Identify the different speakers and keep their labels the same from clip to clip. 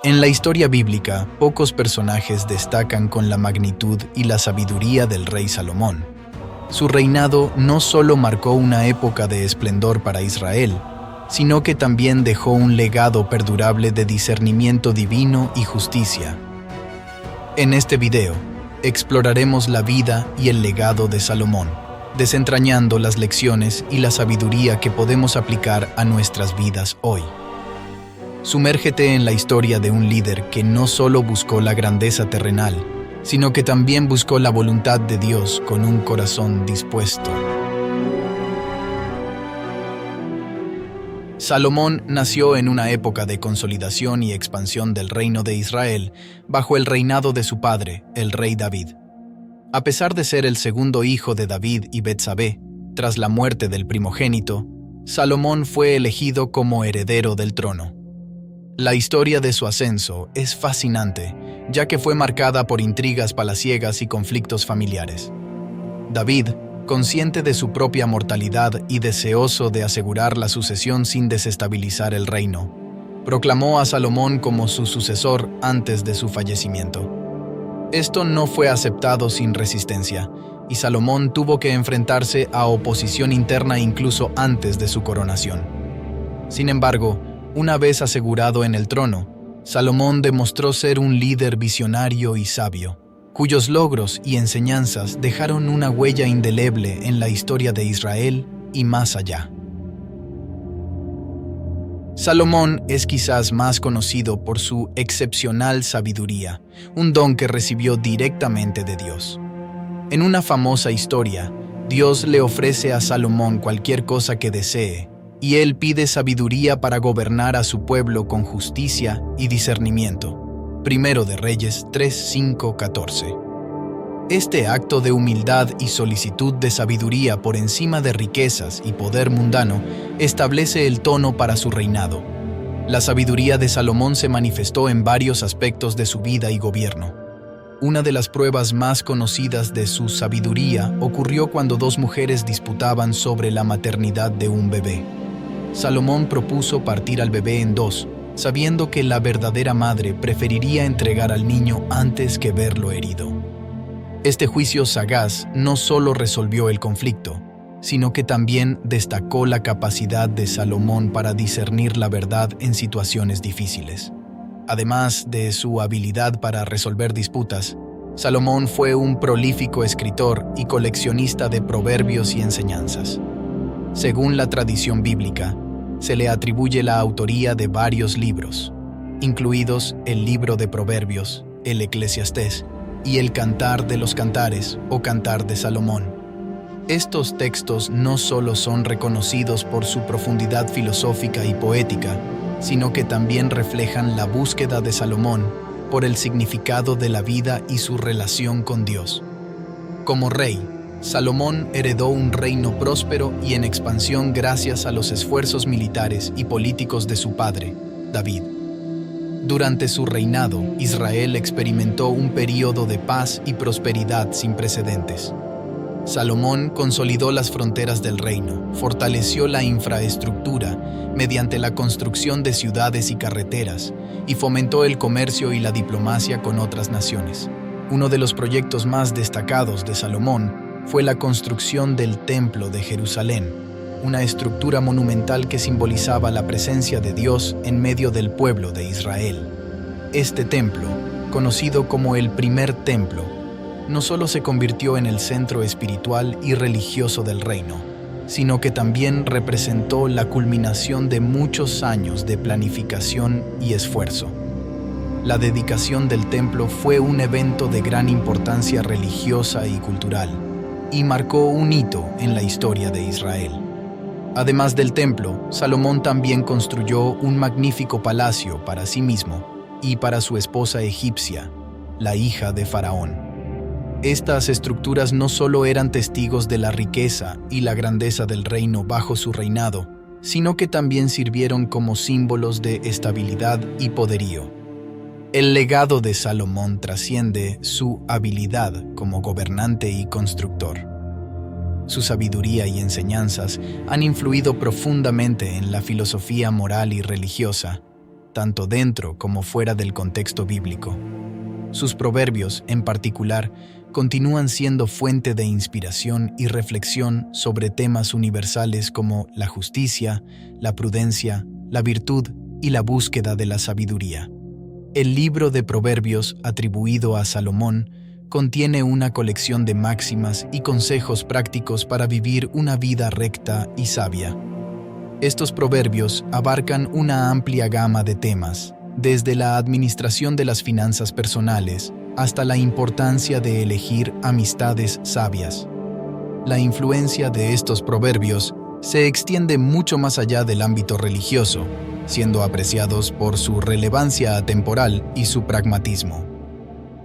Speaker 1: En la historia bíblica, pocos personajes destacan con la magnitud y la sabiduría del rey Salomón. Su reinado no solo marcó una época de esplendor para Israel, sino que también dejó un legado perdurable de discernimiento divino y justicia. En este video, exploraremos la vida y el legado de Salomón, desentrañando las lecciones y la sabiduría que podemos aplicar a nuestras vidas hoy. Sumérgete en la historia de un líder que no solo buscó la grandeza terrenal, sino que también buscó la voluntad de Dios con un corazón dispuesto. Salomón nació en una época de consolidación y expansión del reino de Israel, bajo el reinado de su padre, el rey David. A pesar de ser el segundo hijo de David y Betsabé, tras la muerte del primogénito, Salomón fue elegido como heredero del trono. La historia de su ascenso es fascinante, ya que fue marcada por intrigas palaciegas y conflictos familiares. David, consciente de su propia mortalidad y deseoso de asegurar la sucesión sin desestabilizar el reino, proclamó a Salomón como su sucesor antes de su fallecimiento. Esto no fue aceptado sin resistencia, y Salomón tuvo que enfrentarse a oposición interna incluso antes de su coronación. Sin embargo, una vez asegurado en el trono, Salomón demostró ser un líder visionario y sabio, cuyos logros y enseñanzas dejaron una huella indeleble en la historia de Israel y más allá. Salomón es quizás más conocido por su excepcional sabiduría, un don que recibió directamente de Dios. En una famosa historia, Dios le ofrece a Salomón cualquier cosa que desee, y él pide sabiduría para gobernar a su pueblo con justicia y discernimiento. Primero de Reyes 3:5-14. Este acto de humildad y solicitud de sabiduría por encima de riquezas y poder mundano establece el tono para su reinado. La sabiduría de Salomón se manifestó en varios aspectos de su vida y gobierno. Una de las pruebas más conocidas de su sabiduría ocurrió cuando dos mujeres disputaban sobre la maternidad de un bebé. Salomón propuso partir al bebé en dos, sabiendo que la verdadera madre preferiría entregar al niño antes que verlo herido. Este juicio sagaz no solo resolvió el conflicto, sino que también destacó la capacidad de Salomón para discernir la verdad en situaciones difíciles. Además de su habilidad para resolver disputas, Salomón fue un prolífico escritor y coleccionista de proverbios y enseñanzas. Según la tradición bíblica, se le atribuye la autoría de varios libros, incluidos el Libro de Proverbios, el Eclesiastés y el Cantar de los Cantares o Cantar de Salomón. Estos textos no solo son reconocidos por su profundidad filosófica y poética, sino que también reflejan la búsqueda de Salomón por el significado de la vida y su relación con Dios. Como rey, Salomón heredó un reino próspero y en expansión gracias a los esfuerzos militares y políticos de su padre, David. Durante su reinado, Israel experimentó un período de paz y prosperidad sin precedentes. Salomón consolidó las fronteras del reino, fortaleció la infraestructura mediante la construcción de ciudades y carreteras, y fomentó el comercio y la diplomacia con otras naciones. Uno de los proyectos más destacados de Salomón fue la construcción del Templo de Jerusalén, una estructura monumental que simbolizaba la presencia de Dios en medio del pueblo de Israel. Este templo, conocido como el primer templo, no solo se convirtió en el centro espiritual y religioso del reino, sino que también representó la culminación de muchos años de planificación y esfuerzo. La dedicación del templo fue un evento de gran importancia religiosa y cultural, y marcó un hito en la historia de Israel. Además del templo, Salomón también construyó un magnífico palacio para sí mismo y para su esposa egipcia, la hija de Faraón. Estas estructuras no solo eran testigos de la riqueza y la grandeza del reino bajo su reinado, sino que también sirvieron como símbolos de estabilidad y poderío. El legado de Salomón trasciende su habilidad como gobernante y constructor. Su sabiduría y enseñanzas han influido profundamente en la filosofía moral y religiosa, tanto dentro como fuera del contexto bíblico. Sus proverbios, en particular, continúan siendo fuente de inspiración y reflexión sobre temas universales como la justicia, la prudencia, la virtud y la búsqueda de la sabiduría. El libro de Proverbios, atribuido a Salomón, contiene una colección de máximas y consejos prácticos para vivir una vida recta y sabia. Estos proverbios abarcan una amplia gama de temas, desde la administración de las finanzas personales hasta la importancia de elegir amistades sabias. La influencia de estos proverbios se extiende mucho más allá del ámbito religioso, siendo apreciados por su relevancia atemporal y su pragmatismo.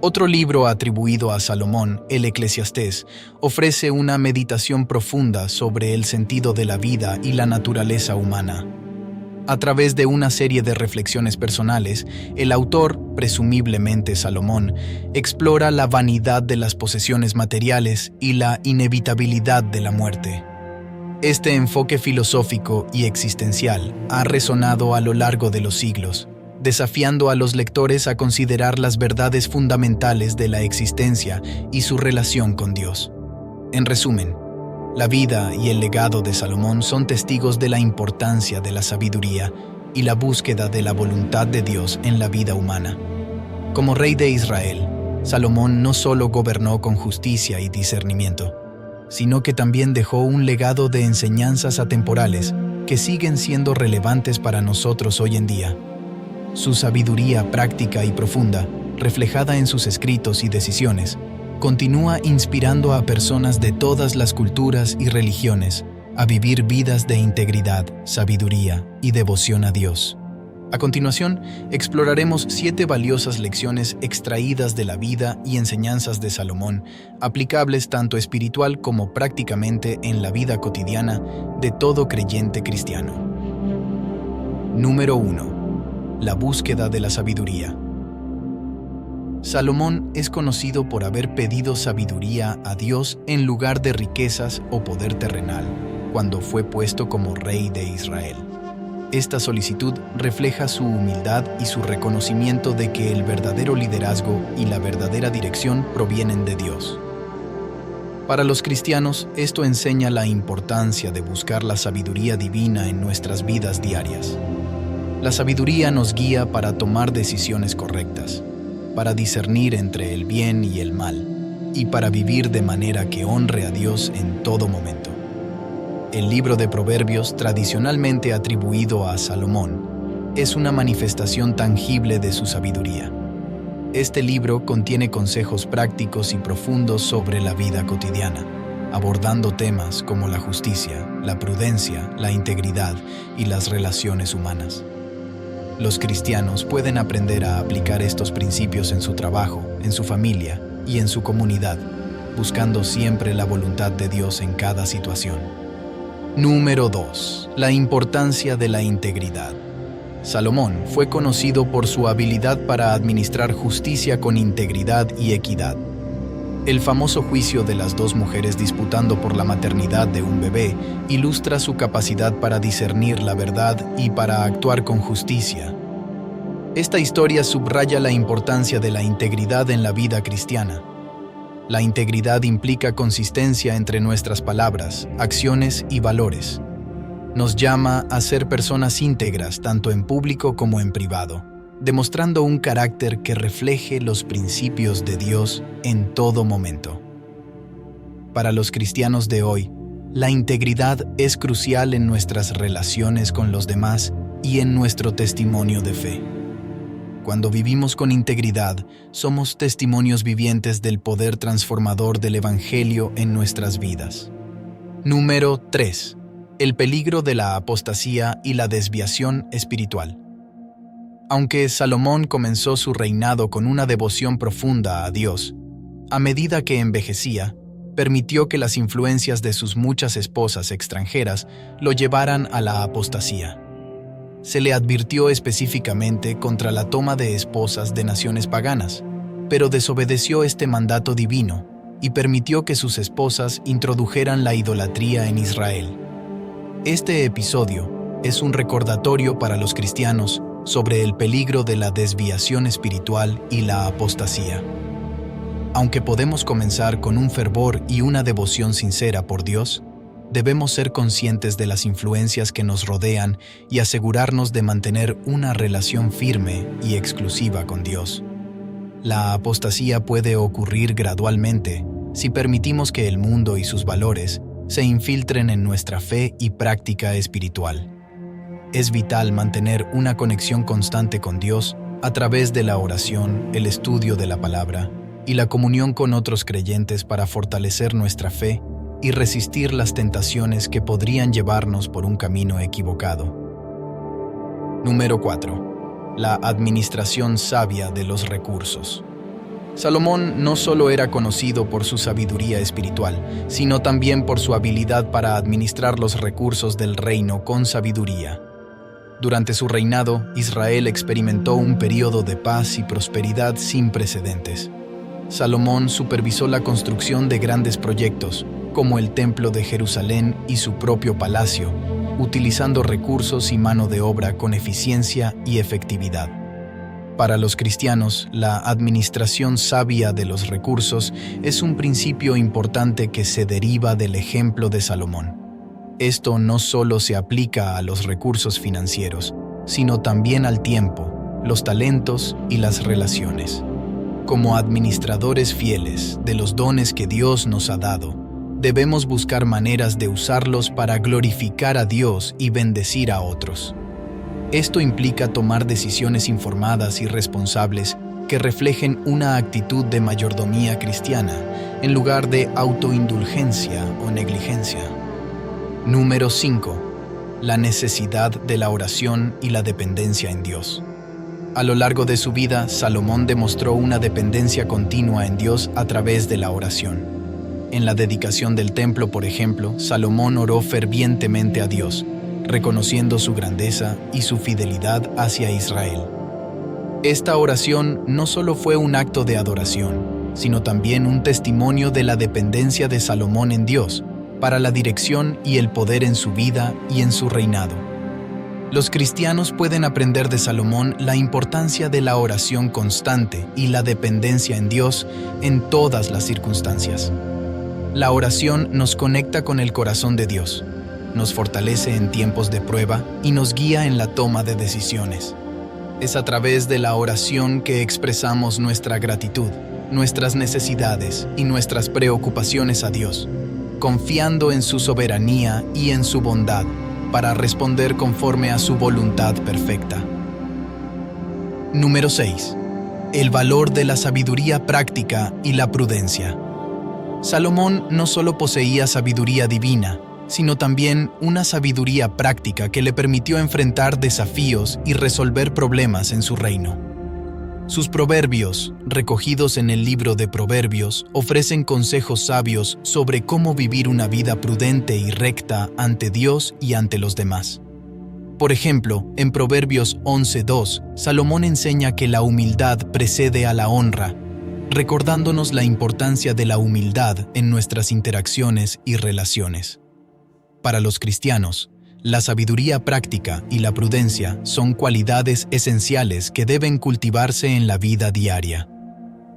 Speaker 1: Otro libro atribuido a Salomón, el Eclesiastés, ofrece una meditación profunda sobre el sentido de la vida y la naturaleza humana. A través de una serie de reflexiones personales, el autor, presumiblemente Salomón, explora la vanidad de las posesiones materiales y la inevitabilidad de la muerte. Este enfoque filosófico y existencial ha resonado a lo largo de los siglos, desafiando a los lectores a considerar las verdades fundamentales de la existencia y su relación con Dios. En resumen, la vida y el legado de Salomón son testigos de la importancia de la sabiduría y la búsqueda de la voluntad de Dios en la vida humana. Como rey de Israel, Salomón no solo gobernó con justicia y discernimiento, sino que también dejó un legado de enseñanzas atemporales que siguen siendo relevantes para nosotros hoy en día. Su sabiduría práctica y profunda, reflejada en sus escritos y decisiones, continúa inspirando a personas de todas las culturas y religiones a vivir vidas de integridad, sabiduría y devoción a Dios. A continuación, exploraremos 7 valiosas lecciones extraídas de la vida y enseñanzas de Salomón, aplicables tanto espiritual como prácticamente en la vida cotidiana de todo creyente cristiano. Número 1. La búsqueda de la sabiduría. Salomón es conocido por haber pedido sabiduría a Dios en lugar de riquezas o poder terrenal, cuando fue puesto como rey de Israel. Esta solicitud refleja su humildad y su reconocimiento de que el verdadero liderazgo y la verdadera dirección provienen de Dios. Para los cristianos, esto enseña la importancia de buscar la sabiduría divina en nuestras vidas diarias. La sabiduría nos guía para tomar decisiones correctas, para discernir entre el bien y el mal, y para vivir de manera que honre a Dios en todo momento. El libro de Proverbios, tradicionalmente atribuido a Salomón, es una manifestación tangible de su sabiduría. Este libro contiene consejos prácticos y profundos sobre la vida cotidiana, abordando temas como la justicia, la prudencia, la integridad y las relaciones humanas. Los cristianos pueden aprender a aplicar estos principios en su trabajo, en su familia y en su comunidad, buscando siempre la voluntad de Dios en cada situación. Número 2. La importancia de la integridad. Salomón fue conocido por su habilidad para administrar justicia con integridad y equidad. El famoso juicio de las 2 mujeres disputando por la maternidad de un bebé ilustra su capacidad para discernir la verdad y para actuar con justicia. Esta historia subraya la importancia de la integridad en la vida cristiana. La integridad implica consistencia entre nuestras palabras, acciones y valores. Nos llama a ser personas íntegras tanto en público como en privado, demostrando un carácter que refleje los principios de Dios en todo momento. Para los cristianos de hoy, la integridad es crucial en nuestras relaciones con los demás y en nuestro testimonio de fe. Cuando vivimos con integridad, somos testimonios vivientes del poder transformador del Evangelio en nuestras vidas. Número 3. El peligro de la apostasía y la desviación espiritual. Aunque Salomón comenzó su reinado con una devoción profunda a Dios, a medida que envejecía, permitió que las influencias de sus muchas esposas extranjeras lo llevaran a la apostasía. Se le advirtió específicamente contra la toma de esposas de naciones paganas, pero desobedeció este mandato divino y permitió que sus esposas introdujeran la idolatría en Israel. Este episodio es un recordatorio para los cristianos sobre el peligro de la desviación espiritual y la apostasía. Aunque podemos comenzar con un fervor y una devoción sincera por Dios, debemos ser conscientes de las influencias que nos rodean y asegurarnos de mantener una relación firme y exclusiva con Dios. La apostasía puede ocurrir gradualmente si permitimos que el mundo y sus valores se infiltren en nuestra fe y práctica espiritual. Es vital mantener una conexión constante con Dios a través de la oración, el estudio de la palabra y la comunión con otros creyentes para fortalecer nuestra fe y resistir las tentaciones que podrían llevarnos por un camino equivocado. Número 4. La administración sabia de los recursos. Salomón no solo era conocido por su sabiduría espiritual, sino también por su habilidad para administrar los recursos del reino con sabiduría. Durante su reinado, Israel experimentó un período de paz y prosperidad sin precedentes. Salomón supervisó la construcción de grandes proyectos, como el Templo de Jerusalén y su propio palacio, utilizando recursos y mano de obra con eficiencia y efectividad. Para los cristianos, la administración sabia de los recursos es un principio importante que se deriva del ejemplo de Salomón. Esto no solo se aplica a los recursos financieros, sino también al tiempo, los talentos y las relaciones. Como administradores fieles de los dones que Dios nos ha dado, debemos buscar maneras de usarlos para glorificar a Dios y bendecir a otros. Esto implica tomar decisiones informadas y responsables que reflejen una actitud de mayordomía cristiana en lugar de autoindulgencia o negligencia. Número 5. La necesidad de la oración y la dependencia en Dios. A lo largo de su vida, Salomón demostró una dependencia continua en Dios a través de la oración. En la dedicación del templo, por ejemplo, Salomón oró fervientemente a Dios, reconociendo su grandeza y su fidelidad hacia Israel. Esta oración no solo fue un acto de adoración, sino también un testimonio de la dependencia de Salomón en Dios, para la dirección y el poder en su vida y en su reinado. Los cristianos pueden aprender de Salomón la importancia de la oración constante y la dependencia en Dios en todas las circunstancias. La oración nos conecta con el corazón de Dios, nos fortalece en tiempos de prueba y nos guía en la toma de decisiones. Es a través de la oración que expresamos nuestra gratitud, nuestras necesidades y nuestras preocupaciones a Dios, confiando en su soberanía y en su bondad para responder conforme a su voluntad perfecta. Número 6. El valor de la sabiduría práctica y la prudencia. Salomón no solo poseía sabiduría divina, sino también una sabiduría práctica que le permitió enfrentar desafíos y resolver problemas en su reino. Sus proverbios, recogidos en el libro de Proverbios, ofrecen consejos sabios sobre cómo vivir una vida prudente y recta ante Dios y ante los demás. Por ejemplo, en Proverbios 11:2, Salomón enseña que la humildad precede a la honra, recordándonos la importancia de la humildad en nuestras interacciones y relaciones. Para los cristianos, la sabiduría práctica y la prudencia son cualidades esenciales que deben cultivarse en la vida diaria.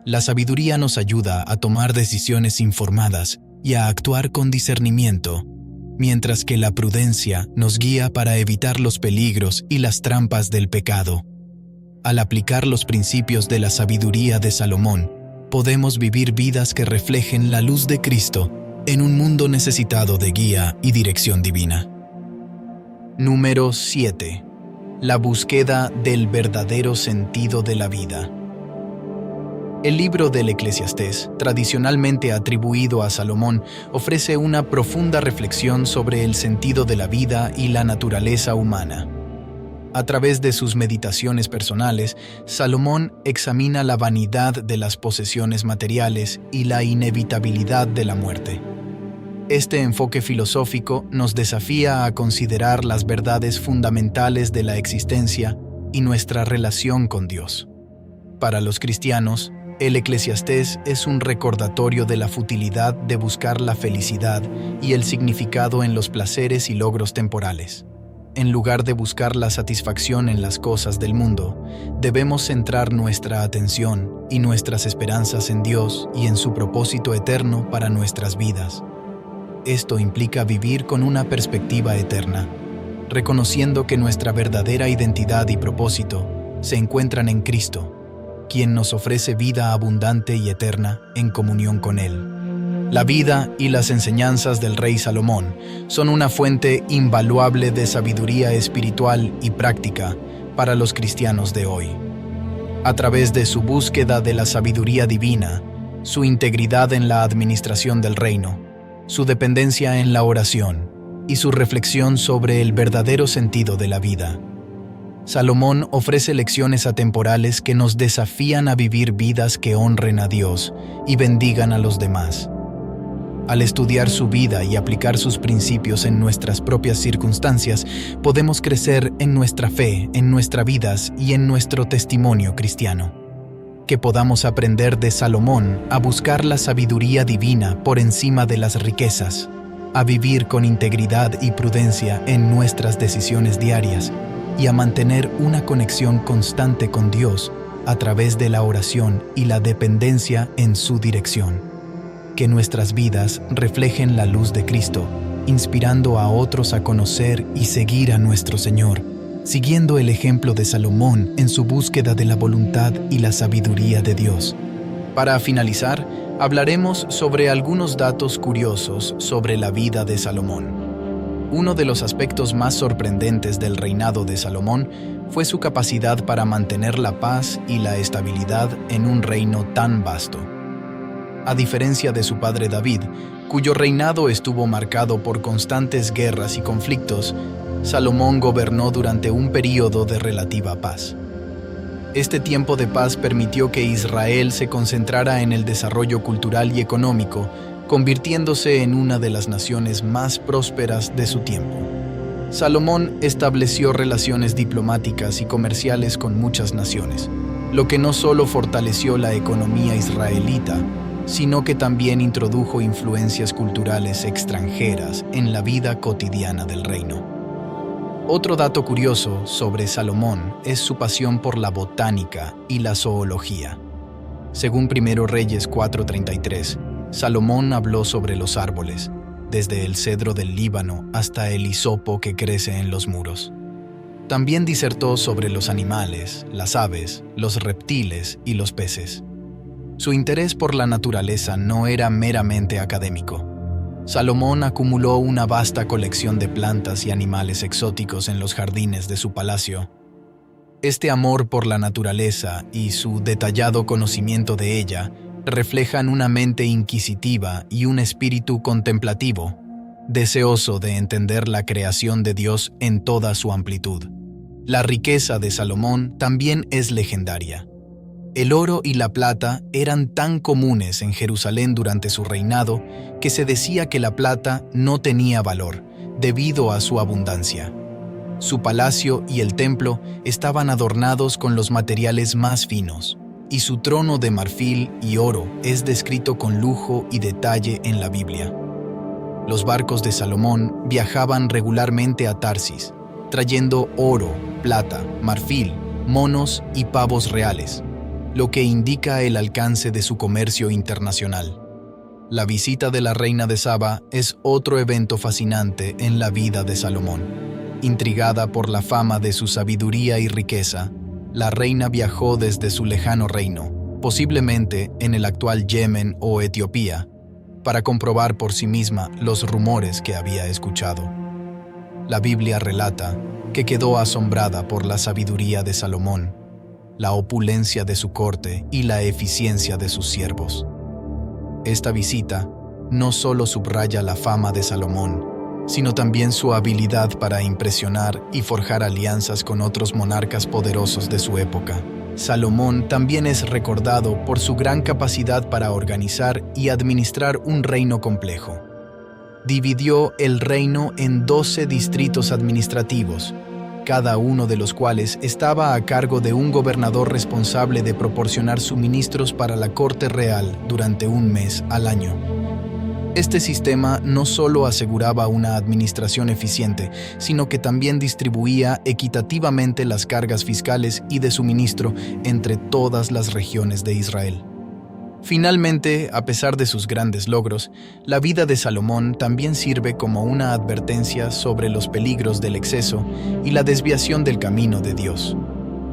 Speaker 1: La sabiduría nos ayuda a tomar decisiones informadas y a actuar con discernimiento, mientras que la prudencia nos guía para evitar los peligros y las trampas del pecado. Al aplicar los principios de la sabiduría de Salomón, podemos vivir vidas que reflejen la luz de Cristo en un mundo necesitado de guía y dirección divina. Número 7. La búsqueda del verdadero sentido de la vida. El libro del Eclesiastés, tradicionalmente atribuido a Salomón, ofrece una profunda reflexión sobre el sentido de la vida y la naturaleza humana. A través de sus meditaciones personales, Salomón examina la vanidad de las posesiones materiales y la inevitabilidad de la muerte. Este enfoque filosófico nos desafía a considerar las verdades fundamentales de la existencia y nuestra relación con Dios. Para los cristianos, el Eclesiastés es un recordatorio de la futilidad de buscar la felicidad y el significado en los placeres y logros temporales. en lugar de buscar la satisfacción en las cosas del mundo, debemos centrar nuestra atención y nuestras esperanzas en Dios y en su propósito eterno para nuestras vidas. Esto implica vivir con una perspectiva eterna, reconociendo que nuestra verdadera identidad y propósito se encuentran en Cristo, quien nos ofrece vida abundante y eterna en comunión con Él. La vida y las enseñanzas del rey Salomón son una fuente invaluable de sabiduría espiritual y práctica para los cristianos de hoy. A través de su búsqueda de la sabiduría divina, su integridad en la administración del reino, su dependencia en la oración y su reflexión sobre el verdadero sentido de la vida, Salomón ofrece lecciones atemporales que nos desafían a vivir vidas que honren a Dios y bendigan a los demás. Al estudiar su vida y aplicar sus principios en nuestras propias circunstancias, podemos crecer en nuestra fe, en nuestras vidas y en nuestro testimonio cristiano. Que podamos aprender de Salomón a buscar la sabiduría divina por encima de las riquezas, a vivir con integridad y prudencia en nuestras decisiones diarias y a mantener una conexión constante con Dios a través de la oración y la dependencia en su dirección. Que nuestras vidas reflejen la luz de Cristo, inspirando a otros a conocer y seguir a nuestro Señor, siguiendo el ejemplo de Salomón en su búsqueda de la voluntad y la sabiduría de Dios. Para finalizar, hablaremos sobre algunos datos curiosos sobre la vida de Salomón. Uno de los aspectos más sorprendentes del reinado de Salomón fue su capacidad para mantener la paz y la estabilidad en un reino tan vasto. A diferencia de su padre David, cuyo reinado estuvo marcado por constantes guerras y conflictos, Salomón gobernó durante un período de relativa paz. Este tiempo de paz permitió que Israel se concentrara en el desarrollo cultural y económico, convirtiéndose en una de las naciones más prósperas de su tiempo. Salomón estableció relaciones diplomáticas y comerciales con muchas naciones, lo que no solo fortaleció la economía israelita, sino que también introdujo influencias culturales extranjeras en la vida cotidiana del reino. Otro dato curioso sobre Salomón es su pasión por la botánica y la zoología. Según 1 Reyes 4:33, Salomón habló sobre los árboles, desde el cedro del Líbano hasta el hisopo que crece en los muros. También disertó sobre los animales, las aves, los reptiles y los peces. Su interés por la naturaleza no era meramente académico. Salomón acumuló una vasta colección de plantas y animales exóticos en los jardines de su palacio. Este amor por la naturaleza y su detallado conocimiento de ella reflejan una mente inquisitiva y un espíritu contemplativo, deseoso de entender la creación de Dios en toda su amplitud. La riqueza de Salomón también es legendaria. El oro y la plata eran tan comunes en Jerusalén durante su reinado que se decía que la plata no tenía valor debido a su abundancia. Su palacio y el templo estaban adornados con los materiales más finos, y su trono de marfil y oro es descrito con lujo y detalle en la Biblia. Los barcos de Salomón viajaban regularmente a Tarsis, trayendo oro, plata, marfil, monos y pavos reales, lo que indica el alcance de su comercio internacional. La visita de la reina de Saba es otro evento fascinante en la vida de Salomón. Intrigada por la fama de su sabiduría y riqueza, la reina viajó desde su lejano reino, posiblemente en el actual Yemen o Etiopía, para comprobar por sí misma los rumores que había escuchado. La Biblia relata que quedó asombrada por la sabiduría de Salomón, la opulencia de su corte y la eficiencia de sus siervos. Esta visita no solo subraya la fama de Salomón, sino también su habilidad para impresionar y forjar alianzas con otros monarcas poderosos de su época. Salomón también es recordado por su gran capacidad para organizar y administrar un reino complejo. Dividió el reino en 12 distritos administrativos, cada uno de los cuales estaba a cargo de un gobernador responsable de proporcionar suministros para la corte real durante un mes al año. Este sistema no solo aseguraba una administración eficiente, sino que también distribuía equitativamente las cargas fiscales y de suministro entre todas las regiones de Israel. Finalmente, a pesar de sus grandes logros, la vida de Salomón también sirve como una advertencia sobre los peligros del exceso y la desviación del camino de Dios.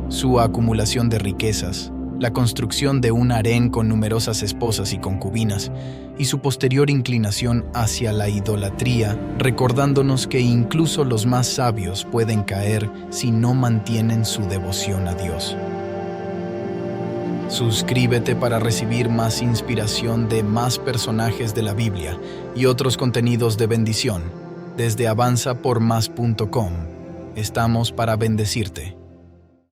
Speaker 1: Su acumulación de riquezas, la construcción de un harén con numerosas esposas y concubinas, y su posterior inclinación hacia la idolatría, recordándonos que incluso los más sabios pueden caer si no mantienen su devoción a Dios. Suscríbete para recibir más inspiración de más personajes de la Biblia y otros contenidos de bendición. Desde avanzapormas.com, estamos para bendecirte.